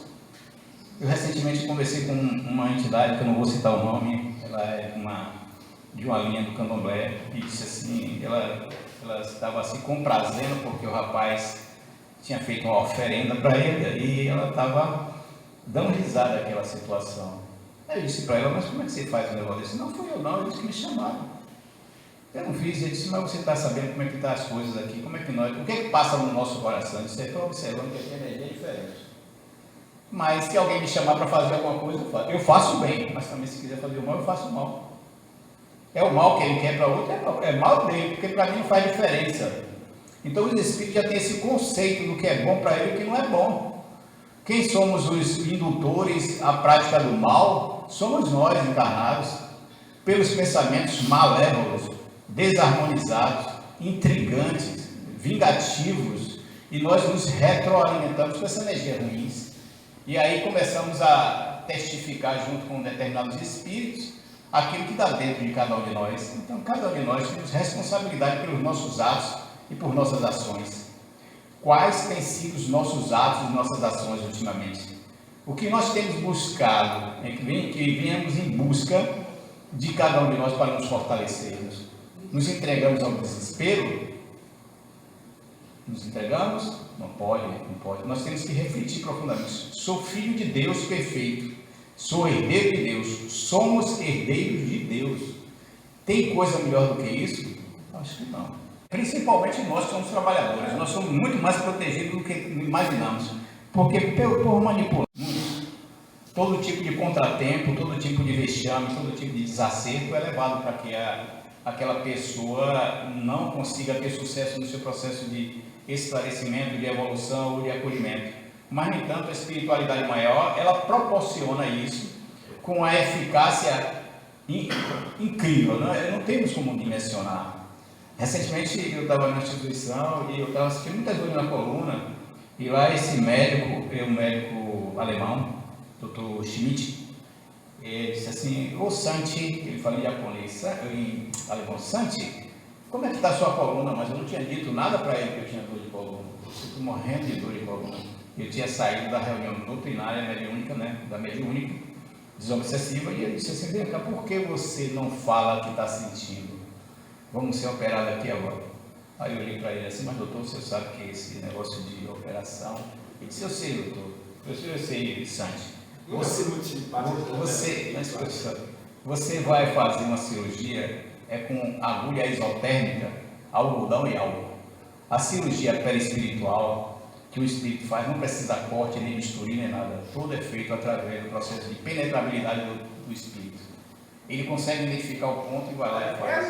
Eu recentemente conversei com uma entidade, que eu não vou citar o nome, ela é de uma linha do candomblé, e disse assim, ela estava se comprazendo porque o rapaz tinha feito uma oferenda para ele e ela estava dando risada daquela situação. Aí eu disse para ela, mas como é que você faz um negócio desse? Não fui eu não, eles que me chamaram. Eu não fiz, ele disse, mas você está sabendo como é que estão as coisas aqui, como é que nós, o que é que passa no nosso coração? Eu disse, estou observando que aqui a energia é diferente. Mas se alguém me chamar para fazer alguma coisa, eu faço. Eu faço bem, mas também se quiser fazer o mal, eu faço o mal. É o mal que ele quer para outro, é mal dele, porque para mim não faz diferença. Então os espíritos já têm esse conceito do que é bom para ele e o que não é bom. Quem somos os indutores à prática do mal? Somos nós encarnados, pelos pensamentos malévolos, desarmonizados, intrigantes, vingativos, e nós nos retroalimentamos com essa energia ruim. E aí começamos a testificar junto com determinados espíritos aquilo que está dentro de cada um de nós. Então cada um de nós temos responsabilidade pelos nossos atos e por nossas ações. Quais têm sido os nossos atos e nossas ações ultimamente? O que nós temos buscado, que viemos em busca de cada um de nós para nos fortalecermos? Nos entregamos ao desespero? Nos entregamos? Não pode. Nós temos que refletir profundamente. Sou filho de Deus perfeito. Sou herdeiro de Deus. Somos herdeiros de Deus. Tem coisa melhor do que isso? Acho que não. Principalmente nós que somos trabalhadores. Nós somos muito mais protegidos do que imaginamos. Porque por manipular todo tipo de contratempo, todo tipo de vexame, todo tipo de desacerto é levado para que aquela pessoa não consiga ter sucesso no seu processo de esclarecimento, de evolução ou de acolhimento. Mas, no entanto, a espiritualidade maior, ela proporciona isso com a eficácia incrível, não temos como dimensionar. Recentemente eu estava na instituição e eu estava sentindo muitas dores na coluna, e lá esse médico, um médico alemão, Dr. Schmidt, ele disse assim, ô Santi, ele fala em japonês, em alemão, Santi, como é que está a sua coluna? Mas eu não tinha dito nada para ele que eu tinha dor de coluna, eu estou morrendo de dor de coluna. Eu tinha saído da reunião doutrinária mediúnica, da mediúnica, desobsessiva, e ele disse assim, vem cá, por que você não fala que está sentindo? Vamos ser operados aqui agora. Aí eu olhei para ele assim, mas doutor, você sabe que esse negócio de operação? Ele disse, eu sei, doutor, eu sei, Santi. Você vai fazer uma cirurgia com agulha isotérmica, algodão e álcool. A cirurgia perispiritual que o espírito faz não precisa corte, nem bisturi, nem nada. Tudo é feito através do processo de penetrabilidade do espírito. Ele consegue identificar o ponto e vai lá e faz.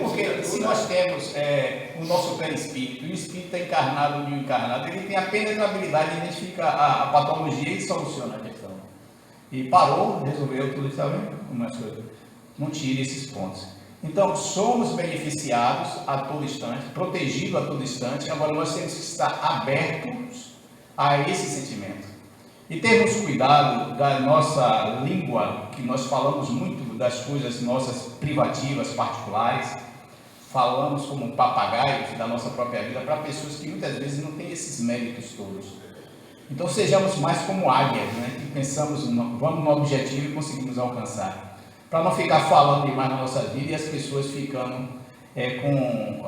Porque se nós temos o nosso perispírito, e o espírito é encarnado ou não encarnado, ele tem a penetrabilidade de identificar a patologia e soluciona a questão. E parou, resolveu tudo, está vendo? Não tire esses pontos. Então, somos beneficiados a todo instante, protegidos a todo instante, agora nós temos que estar abertos a esse sentimento. E termos cuidado da nossa língua, que nós falamos muito das coisas nossas privativas, particulares, falamos como papagaios da nossa própria vida para pessoas que muitas vezes não têm esses méritos todos. Então sejamos mais como águias, né? Que pensamos, vamos no objetivo e conseguimos alcançar. Para não ficar falando demais na nossa vida e as pessoas ficando com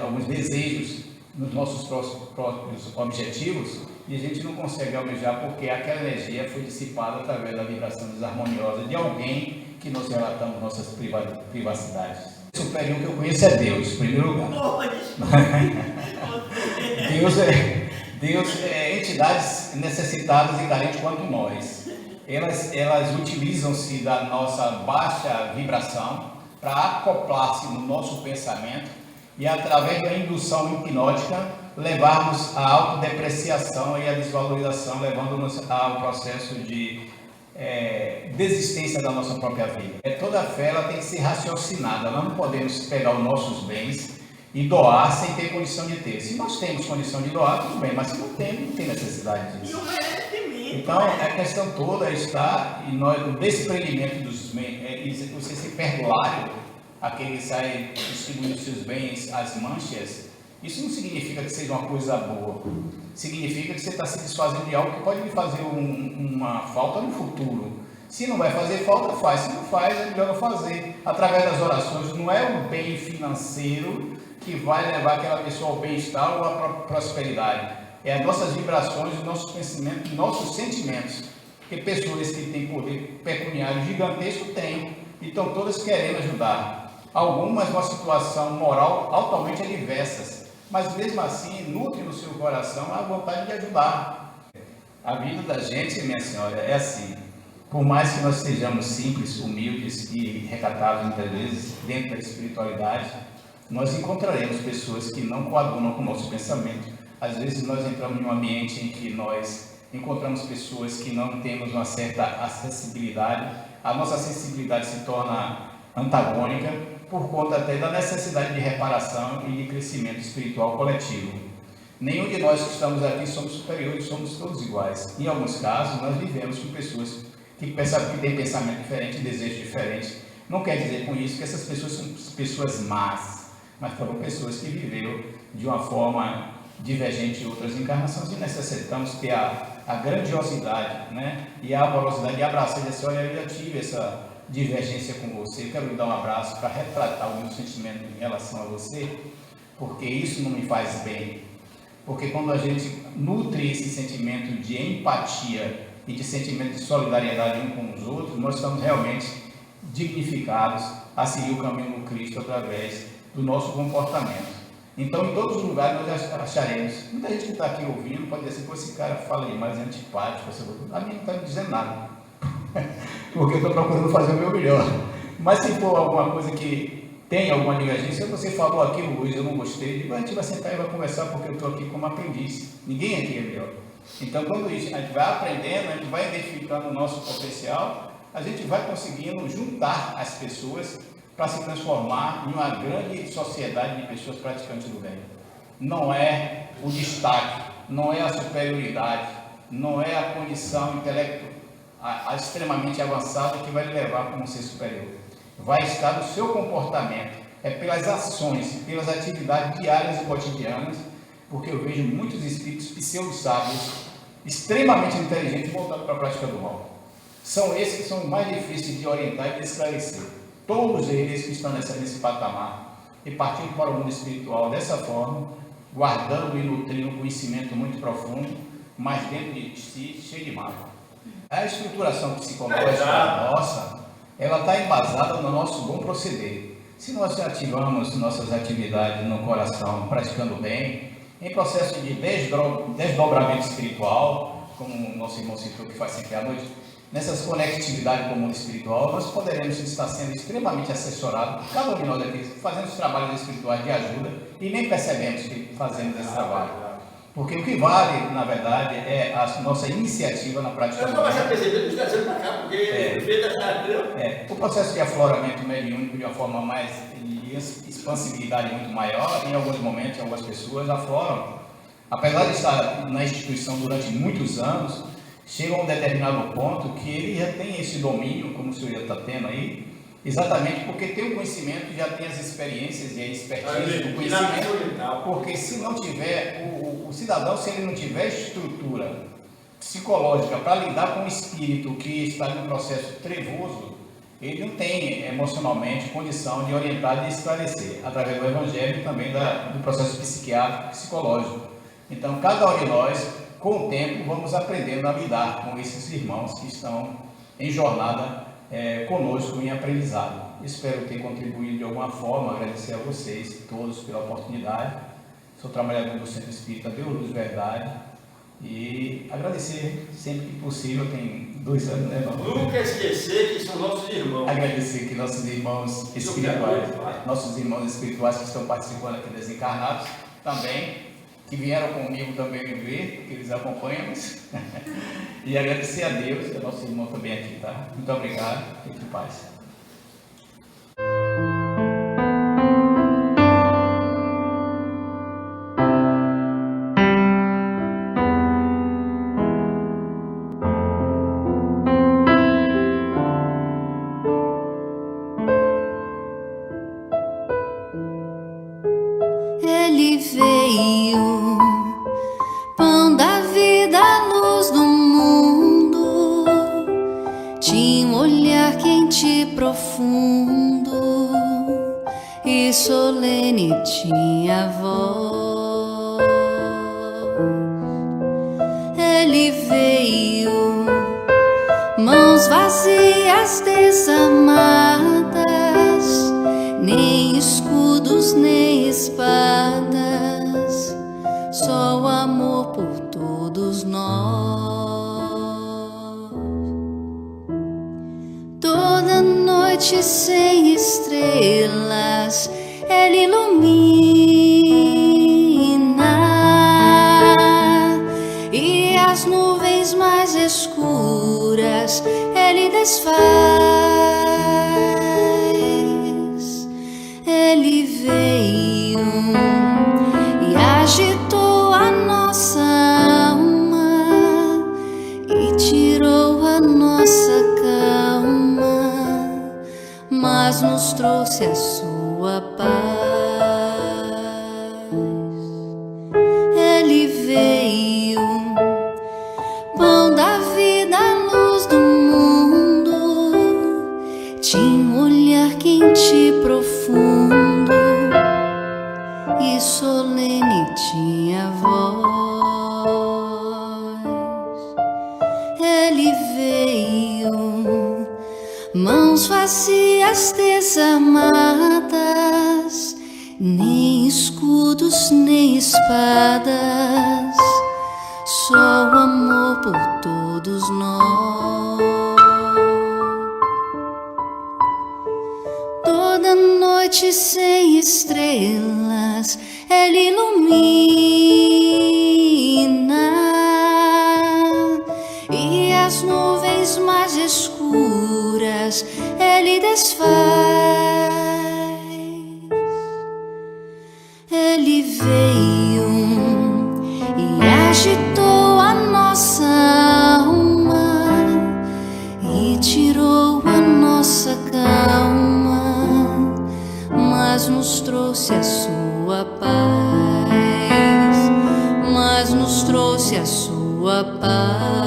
alguns desejos nos nossos próprios objetivos e a gente não consegue almejar porque aquela energia foi dissipada através da vibração desarmoniosa de alguém que nós relatamos nossas privacidades. O superior que eu conheço é Deus, em primeiro lugar. Deus é entidades necessitadas e carentes quanto nós. Elas utilizam-se da nossa baixa vibração para acoplar-se no nosso pensamento e, através da indução hipnótica, levarmos à autodepreciação e à desvalorização, levando-nos ao processo de desistência da nossa própria vida. Toda fé ela tem que ser raciocinada, nós não podemos pegar os nossos bens e doar sem ter condição de ter. Se nós temos condição de doar, tudo bem, mas se não temos, não tem necessidade disso. Então, a questão toda está em nós, o desprendimento dos bens, você ser perdulário, aquele que sai distribuindo seus bens às manchas. Isso não significa que seja uma coisa boa, significa que você está se desfazendo de algo que pode lhe fazer uma falta no futuro. Se não vai fazer falta, faz. Se não faz, é melhor não fazer. Através das orações, não é o bem financeiro que vai levar aquela pessoa ao bem-estar ou à prosperidade. É as nossas vibrações, os nossos pensamentos, os nossos sentimentos. Porque pessoas que têm poder pecuniário gigantesco têm, e estão todas querendo ajudar. Algumas uma situação moral altamente adversas, mas mesmo assim nutre no seu coração a vontade de ajudar. A vida da gente, minha senhora, é assim. Por mais que nós sejamos simples, humildes e recatados muitas vezes dentro da espiritualidade, nós encontraremos pessoas que não coadunam com o nosso pensamento. Às vezes nós entramos em um ambiente em que nós encontramos pessoas que não temos uma certa acessibilidade, a nossa sensibilidade se torna antagônica por conta até da necessidade de reparação e de crescimento espiritual coletivo. Nenhum de nós que estamos aqui somos superiores, somos todos iguais. Em alguns casos nós vivemos com pessoas que têm pensamento diferente, desejos diferentes. Não quer dizer com isso que essas pessoas são pessoas más, mas foram pessoas que viveram de uma forma divergente de outras encarnações e necessitamos ter a grandiosidade, né? E a amorosidade de abraçar e dizer, olha, eu já tive essa divergência com você, eu quero lhe dar um abraço para retratar o meu sentimento em relação a você, porque isso não me faz bem. Porque quando a gente nutre esse sentimento de empatia e de sentimento de solidariedade um com os outros, nós estamos realmente dignificados a seguir o caminho do Cristo através do nosso comportamento. Então, em todos os lugares nós acharemos. Muita gente que está aqui ouvindo pode dizer assim, esse cara fala demais, é antipático, a mim não está me dizendo nada, porque eu estou procurando fazer o meu melhor. Mas se for alguma coisa que tem alguma divergência, você falou aquilo hoje, eu não gostei, a gente vai sentar e vai conversar, porque eu estou aqui como aprendiz, ninguém aqui é melhor. Então, quando a gente vai aprendendo, a gente vai identificando o nosso potencial, a gente vai conseguindo juntar as pessoas para se transformar em uma grande sociedade de pessoas praticantes do bem. Não é o destaque, não é a superioridade, não é a condição intelectual extremamente avançada que vai lhe levar como ser superior. Vai estar no seu comportamento, é pelas ações, pelas atividades diárias e cotidianas, porque eu vejo muitos espíritos pseudo-sábios, extremamente inteligentes, voltados para a prática do mal. São esses que são mais difíceis de orientar e de esclarecer. Todos eles que estão nesse patamar e partindo para o mundo espiritual dessa forma, guardando e nutrindo um conhecimento muito profundo, mas dentro de si cheio de mágoa. A estruturação psicológica nossa, ela está embasada no nosso bom proceder. Se nós ativamos nossas atividades no coração, praticando bem, em processo de desdobramento espiritual, como o nosso irmão citou, que faz sempre à noite, nessas conectividades com o mundo espiritual, nós poderemos estar sendo extremamente assessorados, cada um de nós aqui, fazendo os trabalhos espirituais de ajuda, e nem percebemos que fazemos esse trabalho. Porque o que vale, na verdade, é a nossa iniciativa na prática do bem. O processo de afloramento mediúnico de uma forma mais de expansibilidade muito maior, em alguns momentos, algumas pessoas afloram. Apesar de estar na instituição durante muitos anos, chega a um determinado ponto que ele já tem esse domínio, como o senhor já está tendo aí, exatamente porque tem o conhecimento, já tem as experiências e a expertise do conhecimento, porque se não tiver, o cidadão, se ele não tiver estrutura psicológica para lidar com um espírito que está em um processo trevoso, ele não tem emocionalmente condição de orientar e de esclarecer, através do Evangelho e também do processo psiquiátrico, psicológico. Então, cada um de nós, com o tempo, vamos aprendendo a lidar com esses irmãos que estão em jornada conosco em aprendizado. Espero ter contribuído de alguma forma, agradecer a vocês todos pela oportunidade. Sou trabalhador do Centro Espírita Deus Luz Verdade e agradecer sempre que possível, tem 2 anos, né, irmão? Nunca esquecer que são nossos irmãos. Agradecer que nossos irmãos espirituais que estão participando aqui desencarnados também, que vieram comigo também me ver, que eles acompanham-nos. E agradecer a Deus e a nosso irmão também aqui, tá? Muito obrigado, fique em paz. Ele veio, pão da vida, luz do mundo, tinha um olhar quente e profundo, e solene tinha voz. Ele veio, mãos vazias, desamadas, nem escudos nem espadas, só o amor por todos nós. Toda noite sem estrelas Ele ilumina, e as nuvens mais escuras Ele desfaz. Ele veio e agitou a nossa alma e tirou a nossa calma, mas nos trouxe a sua paz. Ele veio, pão da vida, luz do mundo, tinha um olhar quente e profundo, e solene tinha voz. Ele veio, mãos vazias, desamadas, nem escudos nem espadas, só o amor por todos nós. Toda noite sem estrelas Ele ilumina, e as nuvens mais escuras Ele desfaz. Ele veio e agitou a nossa alma e tirou a nossa calma, mas nos trouxe a sua paz, mas nos trouxe a sua paz.